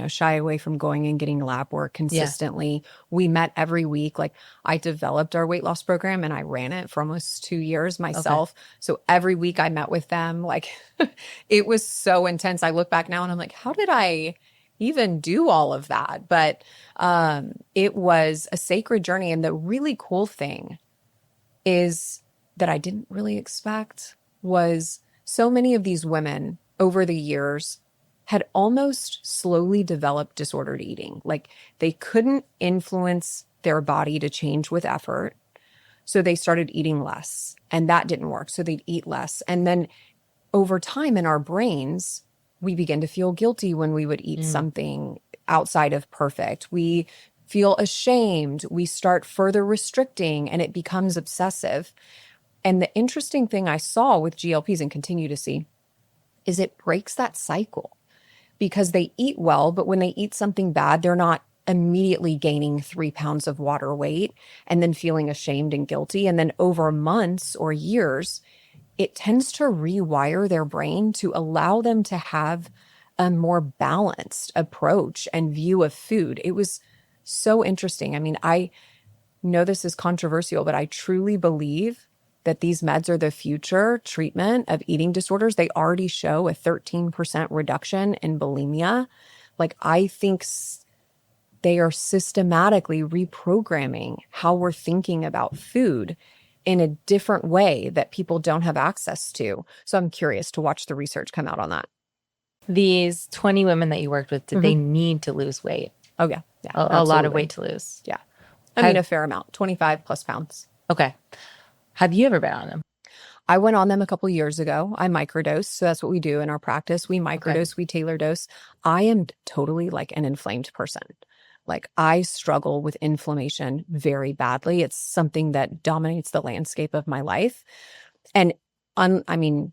shy away from going and getting lab work consistently. We met every week. Like, I developed our weight loss program and I ran it for almost 2 years myself. So every week I met with them. Like, it was so intense. I look back now and I'm like, how did I even do all of that? But it was a sacred journey. And the really cool thing is that I didn't really expect was so many of these women over the years had almost slowly developed disordered eating. Like, they couldn't influence their body to change with effort. So they started eating less, and that didn't work. So they'd eat less. And then over time in our brains, we begin to feel guilty when we would eat something outside of perfect. We feel ashamed. We start further restricting, and it becomes obsessive. And the interesting thing I saw with GLPs and continue to see is it breaks that cycle, because they eat well, but when they eat something bad, they're not immediately gaining 3 pounds of water weight and then feeling ashamed and guilty. And then over months or years, it tends to rewire their brain to allow them to have a more balanced approach and view of food. It was so interesting. I mean, I know this is controversial, but I truly believe that these meds are the future treatment of eating disorders. They already show a 13% reduction in bulimia. Like, I think they are systematically reprogramming how we're thinking about food in a different way that people don't have access to. So I'm curious to watch the research come out on that. These 20 women that you worked with, did they need to lose weight? Oh, yeah. Yeah. A lot of weight to lose. Yeah. I mean, a fair amount, 25 plus pounds. Okay. Have you ever been on them? I went on them a couple years ago. I microdose. So that's what we do in our practice. We microdose, we tailor dose. I am totally like an inflamed person. Like, I struggle with inflammation very badly. It's something that dominates the landscape of my life. And I mean,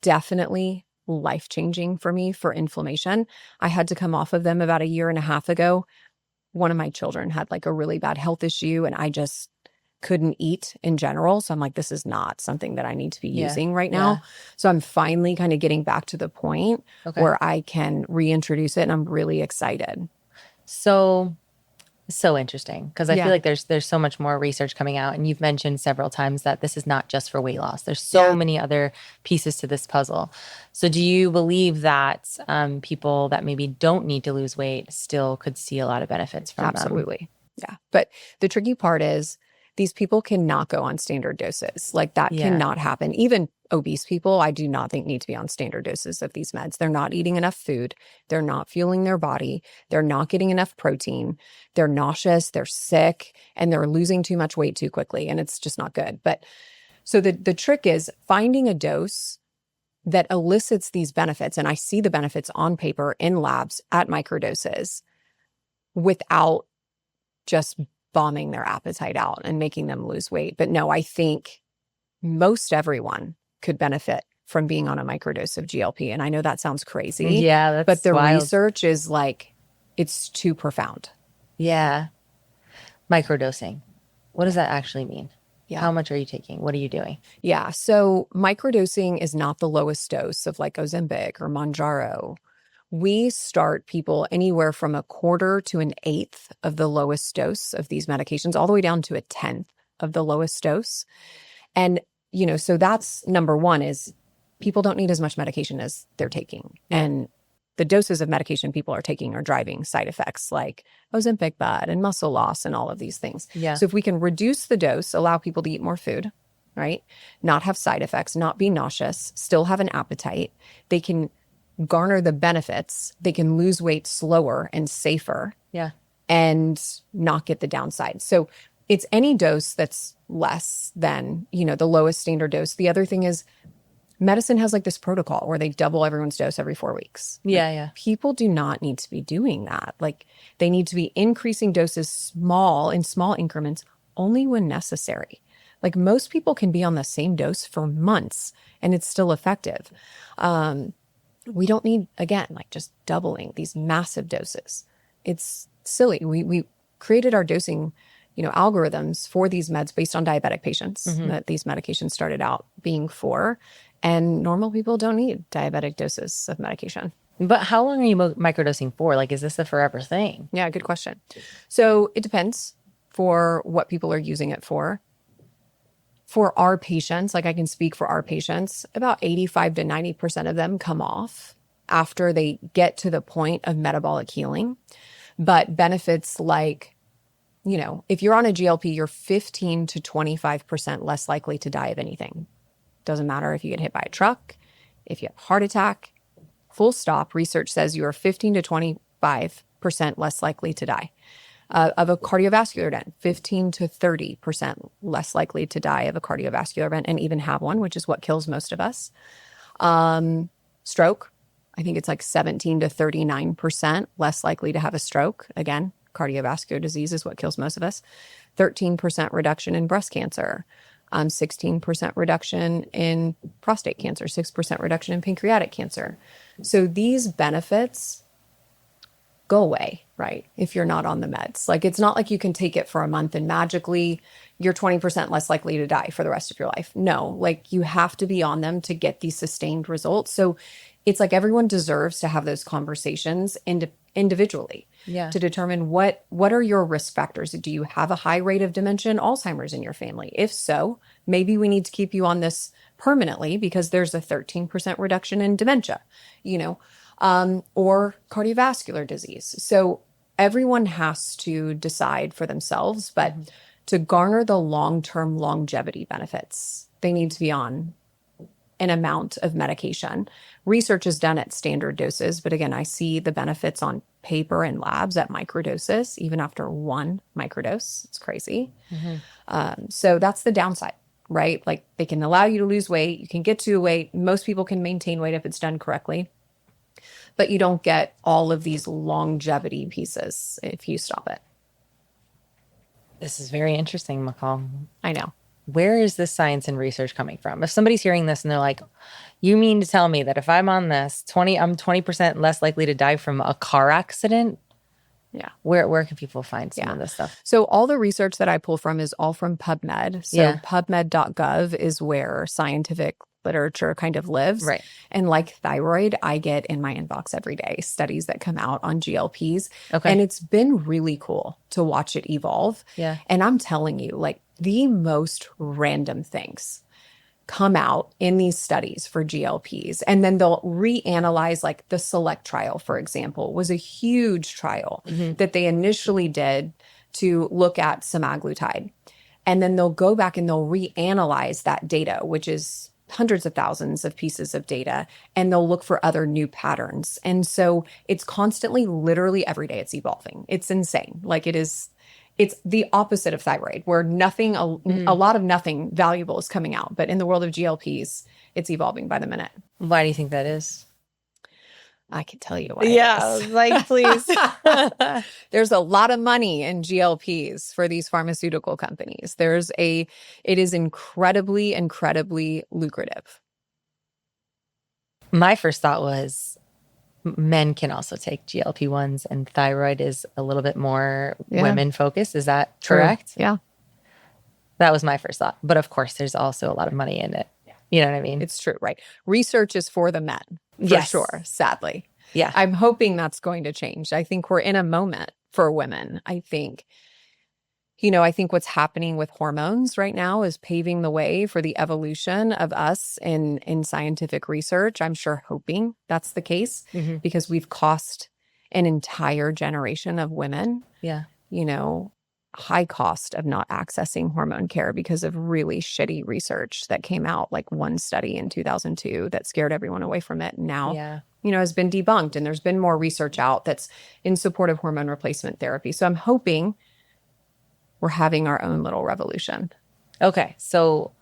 definitely life-changing for me for inflammation. I had to come off of them about 1.5 years ago. One of my children had like a really bad health issue, and I just couldn't eat in general. So I'm like, this is not something that I need to be using right now. So I'm finally kind of getting back to the point where I can reintroduce it, and I'm really excited. So interesting, because I feel like there's so much more research coming out, and you've mentioned several times that this is not just for weight loss. There's so many other pieces to this puzzle. So do you believe that people that maybe don't need to lose weight still could see a lot of benefits from them? Absolutely. Yeah. But the tricky part is these people cannot go on standard doses. Like, that cannot happen. Even obese people, I do not think, need to be on standard doses of these meds. They're not eating enough food. They're not fueling their body. They're not getting enough protein. They're nauseous. They're sick, and they're losing too much weight too quickly. And it's just not good. But so the trick is finding a dose that elicits these benefits. And I see the benefits on paper in labs at microdoses without just bombing their appetite out and making them lose weight. But no, I think most everyone could benefit from being on a microdose of GLP. And I know that sounds crazy. Yeah, that's but the wild. research is like, it's too profound. Yeah. Microdosing. What does that actually mean? Yeah. How much are you taking? What are you doing? Yeah. So microdosing is not the lowest dose of like Ozempic or Mounjaro. We start people anywhere from 1/4 to 1/8 of the lowest dose of these medications, all the way down to 1/10 of the lowest dose. And, so that's number one, is people don't need as much medication as they're taking. And the doses of medication people are taking are driving side effects like Ozempic bud and muscle loss and all of these things. Yeah. So if we can reduce the dose, allow people to eat more food, right? Not have side effects, not be nauseous, still have an appetite, they can garner the benefits, they can lose weight slower and safer. Yeah. And not get the downside. So it's any dose that's less than, the lowest standard dose. The other thing is medicine has like this protocol where they double everyone's dose every 4 weeks. Yeah, Like, yeah. people do not need to be doing that. Like, they need to be increasing doses in small increments only when necessary. Like, most people can be on the same dose for months and it's still effective. We don't need, again, like just doubling these massive doses. It's silly. We created our dosing, algorithms for these meds based on diabetic patients that these medications started out being for, and normal people don't need diabetic doses of medication. But how long are you microdosing for? Like, is this a forever thing? Yeah, good question. So it depends for what people are using it for. For our patients, like I can speak for our patients, about 85 to 90% of them come off after they get to the point of metabolic healing. But benefits like, if you're on a GLP, you're 15 to 25% less likely to die of anything. Doesn't matter if you get hit by a truck, if you have a heart attack, full stop. Research says you are 15 to 25% less likely to die. Of a cardiovascular event, 15 to 30% less likely to die of a cardiovascular event and even have one, which is what kills most of us. Stroke, I think it's like 17 to 39% less likely to have a stroke. Again, cardiovascular disease is what kills most of us. 13% reduction in breast cancer, 16% reduction in prostate cancer, 6% reduction in pancreatic cancer. So these benefits go away, right? If you're not on the meds. Like, it's not like you can take it for a month and magically you're 20% less likely to die for the rest of your life. No, like, you have to be on them to get these sustained results. So it's like everyone deserves to have those conversations individually to determine what are your risk factors. Do you have a high rate of dementia and Alzheimer's in your family? If so, maybe we need to keep you on this permanently because there's a 13% reduction in dementia, or cardiovascular disease. So everyone has to decide for themselves, but to garner the long-term longevity benefits, they need to be on an amount of medication. Research is done at standard doses, but again, I see the benefits on paper and labs at microdoses, even after one microdose. It's crazy. So that's the downside, right? Like, they can allow you to lose weight. You can get to a weight. Most people can maintain weight if it's done correctly, but you don't get all of these longevity pieces if you stop it. This is very interesting, McCall. I know. Where is this science and research coming from? If somebody's hearing this and they're like, you mean to tell me that if I'm on this, I'm 20% less likely to die from a car accident? Yeah. Where can people find some of this stuff? So all the research that I pull from is all from PubMed. So PubMed.gov is where scientific literature kind of lives. Right. And like thyroid, I get in my inbox every day studies that come out on GLPs. Okay. And it's been really cool to watch it evolve. Yeah. And I'm telling you, like, the most random things come out in these studies for GLPs. And then they'll reanalyze, like the SELECT trial, for example, was a huge trial that they initially did to look at semaglutide. And then they'll go back and they'll reanalyze that data, which is hundreds of thousands of pieces of data, and they'll look for other new patterns. And so it's constantly, literally every day, it's evolving. It's insane. Like, it's the opposite of thyroid, where a lot of nothing valuable is coming out. But in the world of GLPs, it's evolving by the minute. Why do you think that is? I can tell you why. Yeah, like, please. There's a lot of money in GLPs for these pharmaceutical companies. It is incredibly, incredibly lucrative. My first thought was men can also take GLP-1s and thyroid is a little bit more women focused. Is that correct? Yeah. That was my first thought. But of course, there's also a lot of money in it. You know what I mean? It's true, right? Research is for the men, for sure, sadly. Yeah. I'm hoping that's going to change. I think we're in a moment for women. I think I think what's happening with hormones right now is paving the way for the evolution of us in scientific research. I'm sure hoping that's the case Hmm. because we've cost an entire generation of women, Yeah. you know, high cost of not accessing hormone care because of really shitty research that came out, like one study in 2002 that scared everyone away from it. And now, Yeah. has been debunked, and there's been more research out that's in support of hormone replacement therapy. So I'm hoping we're having our own little revolution. Okay. So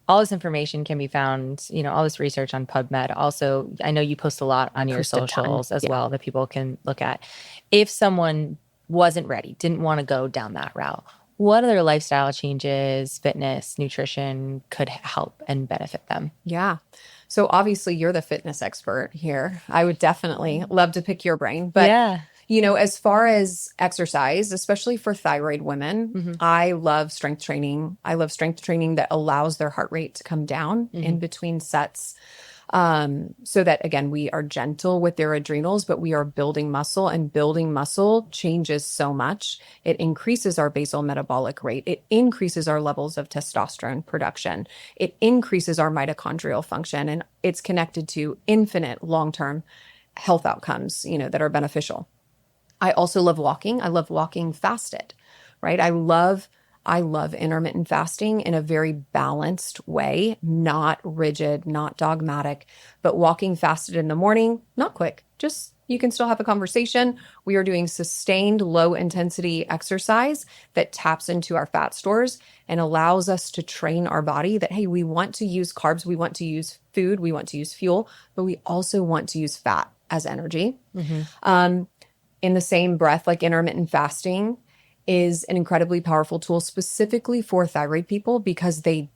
all this information can be found, all this research on PubMed. Also, I know you post a lot I on your post a ton. socials as Yeah. well that people can look at. If someone wasn't ready, didn't want to go down that route, what other lifestyle changes, fitness, nutrition could help and benefit them? Yeah. So obviously you're the fitness expert here. I would definitely love to pick your brain. But, Yeah. as far as exercise, especially for thyroid women, Hmm. I love strength training. I love strength training that allows their heart rate to come down Hmm. in between sets. So that again, we are gentle with their adrenals, but we are building muscle, and building muscle changes so much. It increases our basal metabolic rate. It increases our levels of testosterone production. It increases our mitochondrial function, and it's connected to infinite long-term health outcomes, that are beneficial. I also love walking. I love walking fasted, right? I love intermittent fasting in a very balanced way, not rigid, not dogmatic, but walking fasted in the morning, not quick. Just you can still have a conversation. We are doing sustained low intensity exercise that taps into our fat stores and allows us to train our body that, hey, we want to use carbs, we want to use food, we want to use fuel, but we also want to use fat as energy. Hmm. In the same breath, like intermittent fasting is an incredibly powerful tool specifically for thyroid people because they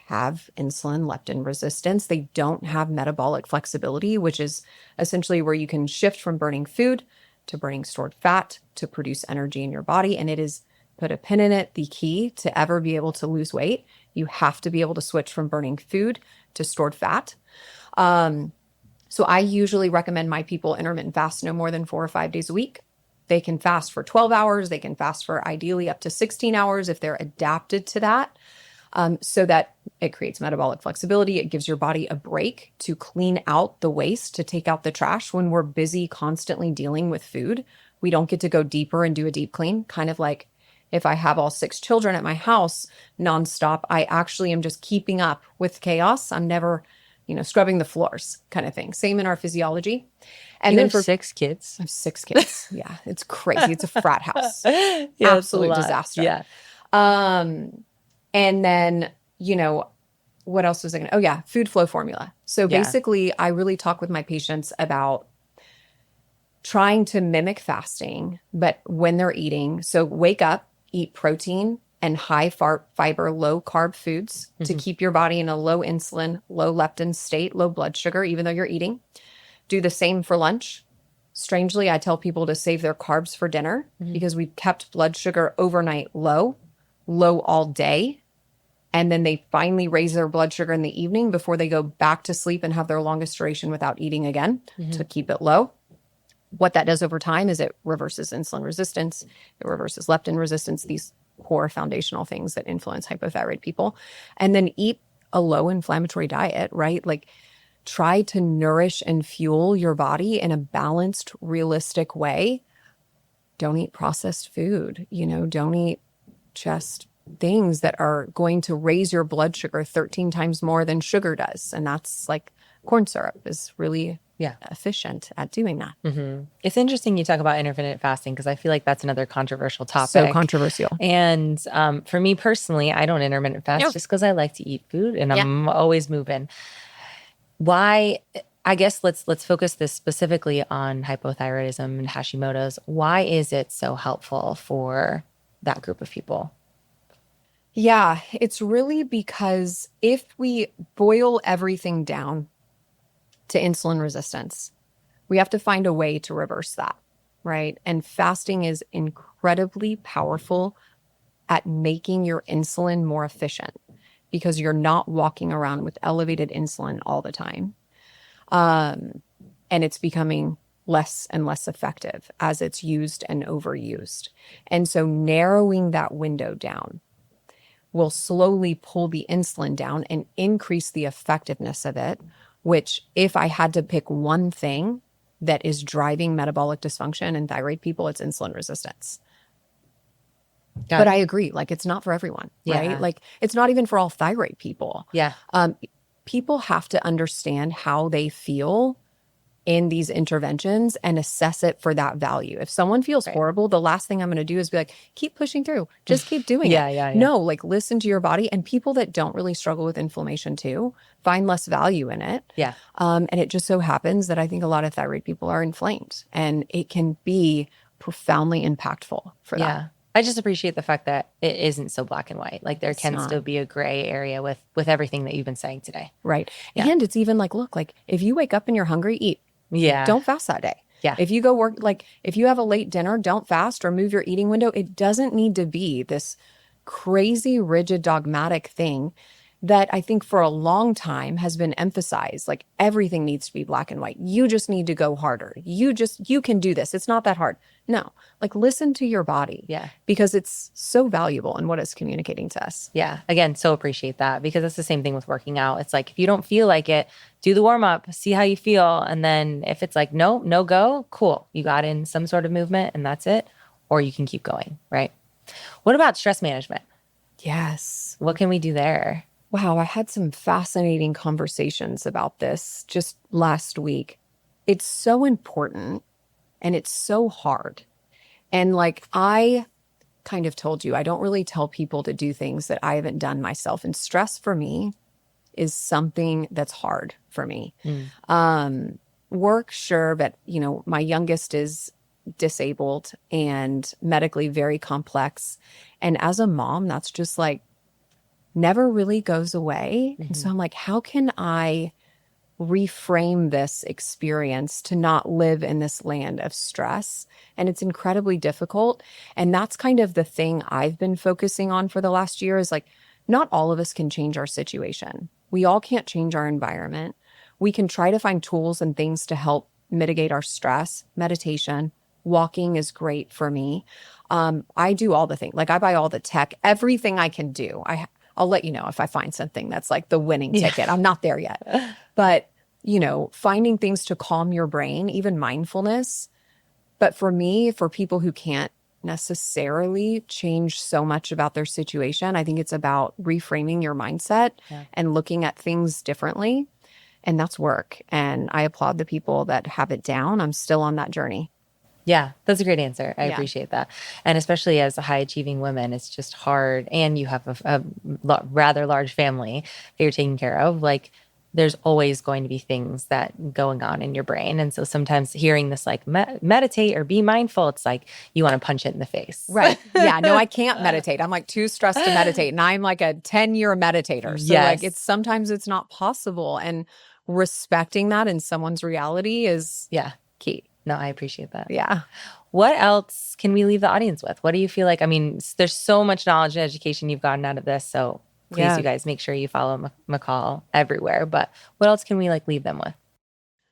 have insulin leptin resistance. They don't have metabolic flexibility, which is essentially where you can shift from burning food to burning stored fat to produce energy in your body. And it is, put a pin in it, the key to ever be able to lose weight. You have to be able to switch from burning food to stored fat. So I usually recommend my people intermittent fast no more than 4 or 5 days a week. They can fast for 12 hours. They can fast for ideally up to 16 hours if they're adapted to that, so that it creates metabolic flexibility. It gives your body a break to clean out the waste, to take out the trash. When we're busy constantly dealing with food, we don't get to go deeper and do a deep clean. Kind of like if I have all 6 children at my house nonstop, I actually am just keeping up with chaos. I'm never scrubbing the floors kind of thing. Same in our physiology. And You then have for six kids? I have 6 kids. Yeah, it's crazy. It's a frat house. Yeah, it's a Absolute lot. disaster. Yeah. Um, and then, what else was I going to? Oh, yeah, food flow formula. So Yeah. basically, I really talk with my patients about trying to mimic fasting, but when they're eating. So wake up, eat protein and high fiber, low carb foods to Hmm. keep your body in a low insulin, low leptin state, low blood sugar, even though you're eating. Do the same for lunch. Strangely, I tell people to save their carbs for dinner Hmm. because we've kept blood sugar overnight low, low all day. And then they finally raise their blood sugar in the evening before they go back to sleep and have their longest duration without eating again Hmm. to keep it low. What that does over time is it reverses insulin resistance, it reverses leptin resistance, these core foundational things that influence hypothyroid people. And then eat a low inflammatory diet, right? Like try to nourish and fuel your body in a balanced, realistic way. Don't eat processed food, don't eat just things that are going to raise your blood sugar 13 times more than sugar does. And that's like corn syrup is really Yeah. efficient at doing that. Hmm. It's interesting you talk about intermittent fasting because I feel like that's another controversial So topic. controversial. And for me personally, I don't intermittent fast Yep. just because I like to eat food and Yeah. I'm always moving. Why? I guess let's focus this specifically on hypothyroidism and Hashimoto's. Why is it so helpful for that group of people? Yeah, it's really because if we boil everything down to insulin resistance, we have to find a way to reverse that, right? And fasting is incredibly powerful at making your insulin more efficient because you're not walking around with elevated insulin all the time. And it's becoming less and less effective as it's used and overused. And so narrowing that window down will slowly pull the insulin down and increase the effectiveness of it, which if I had to pick one thing that is driving metabolic dysfunction in thyroid people, it's insulin resistance. But I agree, like it's not for everyone, right? Yeah. Like it's not even for all thyroid people. Yeah. People have to understand how they feel in these interventions and assess it for that value. If someone feels horrible, the last thing I'm going to do is be like, keep pushing through, just keep doing it. Yeah. No, like listen to your body. And people that don't really struggle with inflammation too, find less value in it. Yeah. And it just so happens that I think a lot of thyroid people are inflamed, and it can be profoundly impactful for Yeah. that. I just appreciate the fact that it isn't so black and white. Like there can still be a gray area with everything that you've been saying today. Right. Yeah. And it's even like, look, like if you wake up and you're hungry, eat. Yeah. Don't fast that day. Yeah. If you go work, like if you have a late dinner, don't fast or move your eating window. It doesn't need to be this crazy, rigid, dogmatic thing that I think for a long time has been emphasized. Like everything needs to be black and white. You just need to go harder. You can do this. It's not that hard. No, like listen to your body. Yeah. Because it's so valuable in what it's communicating to us. Yeah. Again, so appreciate that, because that's the same thing with working out. It's like, if you don't feel like it, do the warm up, see how you feel. And then if it's like, no go, cool. You got in some sort of movement and that's it. Or you can keep going. Right. What about stress management? Yes. What can we do there? Wow, I had some fascinating conversations about this just last week. It's so important and it's so hard. And like I kind of told you, I don't really tell people to do things that I haven't done myself. And stress for me is something that's hard for me. Work, sure, but you know, my youngest is disabled and medically very complex. And as a mom, that's just like never really goes away. And so I'm like, how can I reframe this experience to not live in this land of stress? And it's incredibly difficult. And that's kind of the thing I've been focusing on for the last year is like, not all of us can change our situation. We all can't change our environment. We can try to find tools and things to help mitigate our stress. Meditation, walking is great for me. I do all the things, like I buy all the tech, everything I can do. I'll let you know if I find something that's like the winning ticket. I'm not there yet. But, you know, finding things to calm your brain, even mindfulness. But for me, for people who can't necessarily change so much about their situation, I think it's about reframing your mindset and looking at things differently. And that's work. And I applaud the people that have it down. I'm still on that journey. Yeah, that's a great answer. I appreciate that. And especially as a high achieving woman, it's just hard. And you have a rather large family that you're taking care of. Like there's always going to be things that going on in your brain. And so sometimes hearing this like meditate or be mindful, it's like you want to punch it in the face. Right. Yeah. No, I can't meditate. I'm like too stressed to meditate. And I'm like a 10-year meditator. So like sometimes it's not possible. And respecting that in someone's reality is key. No, I appreciate that. Yeah. What else can we leave the audience with? What do you feel like? I mean, there's so much knowledge and education you've gotten out of this. So please, you guys, make sure you follow McCall everywhere. But what else can we like leave them with?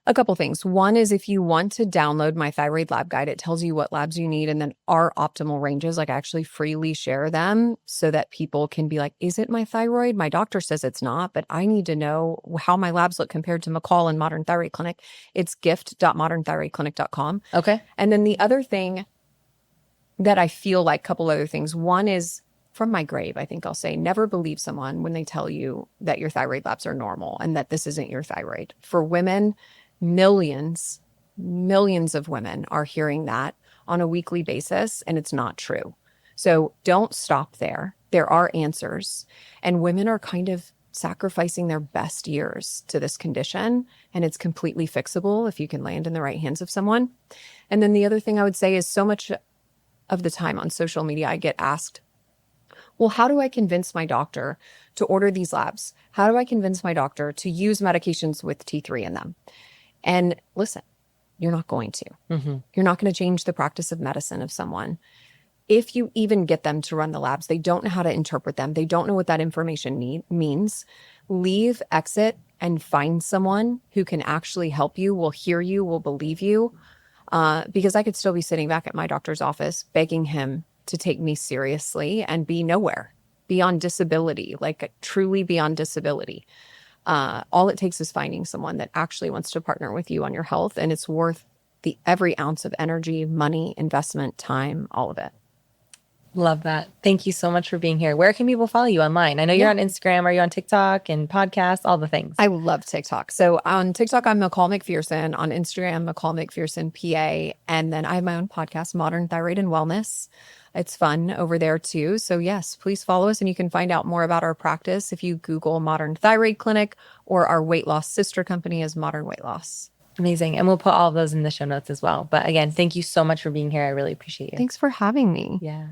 A couple things. One is if you want to download my thyroid lab guide, it tells you what labs you need and then our optimal ranges. Like I actually freely share them so that people can be like, is it my thyroid? My doctor says it's not, but I need to know how my labs look compared to McCall and Modern Thyroid Clinic. It's gift.modernthyroidclinic.com. Okay. And then the other thing that I feel like, a couple other things. One is from my grave, I think I'll say, never believe someone when they tell you that your thyroid labs are normal and that this isn't your thyroid. For women, millions of women are hearing that on a weekly basis, and it's not true. So don't stop there. There are answers, and women are kind of sacrificing their best years to this condition, and it's completely fixable if you can land in the right hands of someone. And then the other thing I would say is so much of the time on social media, I get asked, well, how do I convince my doctor to order these labs? How do I convince my doctor to use medications with T3 in them? And listen, you're not going to. You're not going to change the practice of medicine of someone. If you even get them to run the labs, they don't know how to interpret them. They don't know what that information means. Leave, exit, and find someone who can actually help you, will hear you, will believe you. because I could still be sitting back at my doctor's office begging him to take me seriously and be nowhere, be on disability, like truly be on disability. All it takes is finding someone that actually wants to partner with you on your health, and it's worth the every ounce of energy, money, investment, time, all of it. Love that. Thank you so much for being here. Where can people follow you online? I know you're Yeah. on Instagram. Are you on TikTok and podcasts? All the things. I love TikTok. So on TikTok, I'm McCall McPherson. On Instagram, McCall McPherson PA. And then I have my own podcast, Modern Thyroid and Wellness. It's fun over there too. So yes, please follow us, and you can find out more about our practice if you Google Modern Thyroid Clinic, or our weight loss sister company is Modern Weight Loss. Amazing. And we'll put all of those in the show notes as well. But again, thank you so much for being here. I really appreciate you. Thanks for having me. Yeah.